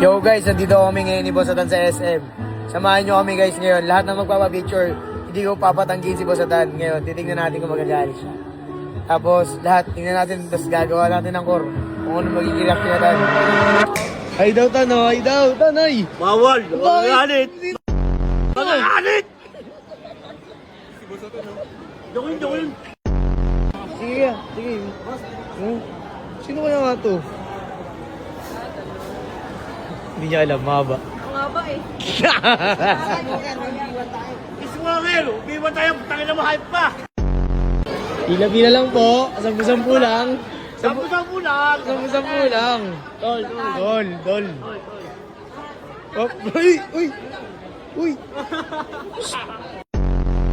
Yo guys, nandito kami ngayon ni Bossatan sa SM. Samahan nyo kami guys ngayon. Lahat na magpapapicture, hindi ko papatanggihin si Bossatan ngayon. Titignan natin kung magagalit siya. Tapos lahat, tingnan natin, tapos gagawa natin ng core. Kung ano magiging reaction natin. Ay daw Tanoy, Tanoy! Bawal! Magalit! Magalit! Si Bossatan, no? Jokin! Sige. Sino kaya nga to? Hindi niya alam, mahaba. Ang haba eh. Iswangel! Umiwan tayo! Tangin na ma-hype pa! Pila-pila lang po. 10-10 lang. Sampu-sampu lang! 10-10 lang. Dol. Oh, uy.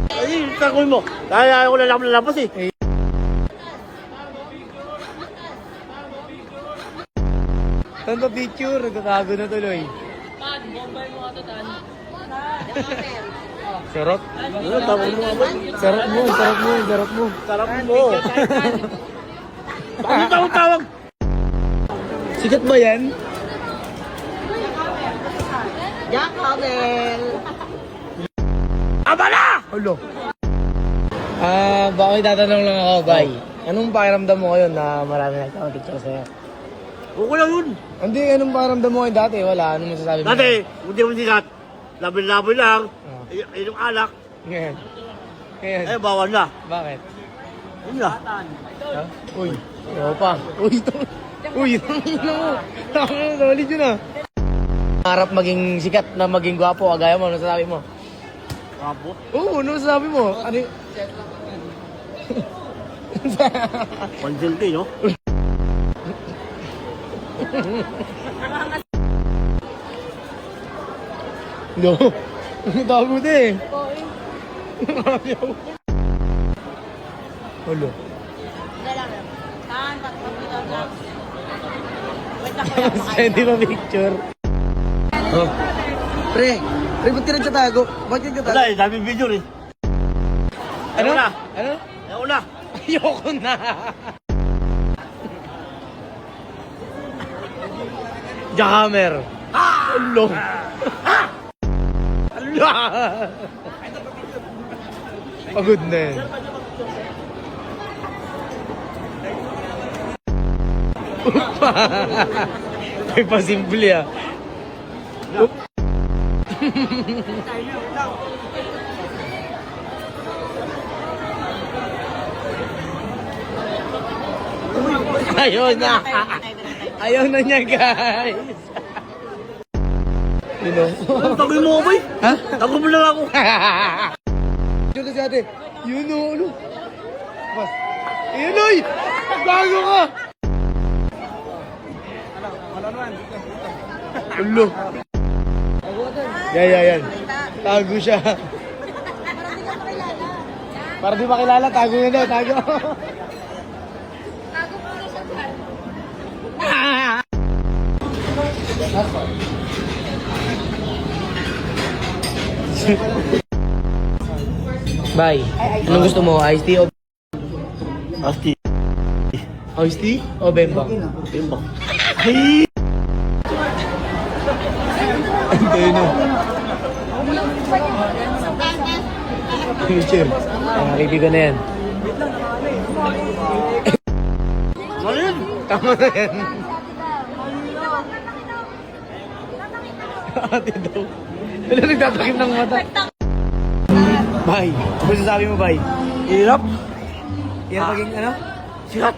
Ay, takoy mo! Kaya ako lalabas eh! Saan ba picture? Nagkakago na tuloy. Tan, bombay mo nga to, Tan. Sarap. Ano, tapos mo nga ba? Sarap mo. Sarap mo! Ano tawag? Sikat ba yan? Jack Hamel. Abala! Hello. Baka may tatanong lang ako, Bay. Anong pakiramdam mo ngayon na marami nagkakapicture sa'yo? Okay lang yun! Hindi, anong pakiramdam mo ngayon dati? Wala, anong masasabi mo? Dati, hindi mo sikat. Labi-labi lang. Oh. Yung alak. Ngayon. Eh, bawal na. Bakit? Yun na. Ha? Uy, ayaw pa. Uy, solid yun ah. Harap maging sikat na maging gwapo, agaya mo, ano sasabi mo? Bravo. Oo, ano sasabi mo? Ano y- Pansilti, no? No, tago na eh. Hello. Tan, pagpapito lang. Wait ako. Hindi pa picture. Oh. Pre, ba't ka nagtatago? Ba't ka Wala nagtatago? eh, dami video eh. Ano? Ayaw na. Ano? Ayaw na. Ayoko na. Jackhammer. Hello. Hello. Pagod na yan. May pasimple ah. Oop. Ayaw na. Ayaw na niya guys. You know? Tagoy mo ako, boy. Ha? Tagoy mo lang ako. Diyo kasi ate. You know, ano? Bas. Yun oy! Bago ka! Ulo. Yan. Tago siya. Para di makilala, tago na daw, tago. Bye. Anong gusto mo? Iced tea o... Asti. Iced tea o bembang? Timbang. Ay! Antay na. Chill. Ang kaibigan na yan. Ano yun? Tama na yan. Ate daw. Ano nagtatakip ng mata? Bye. Ano sasabi mo, bye? Hirap. Yan maging ano? Sikat.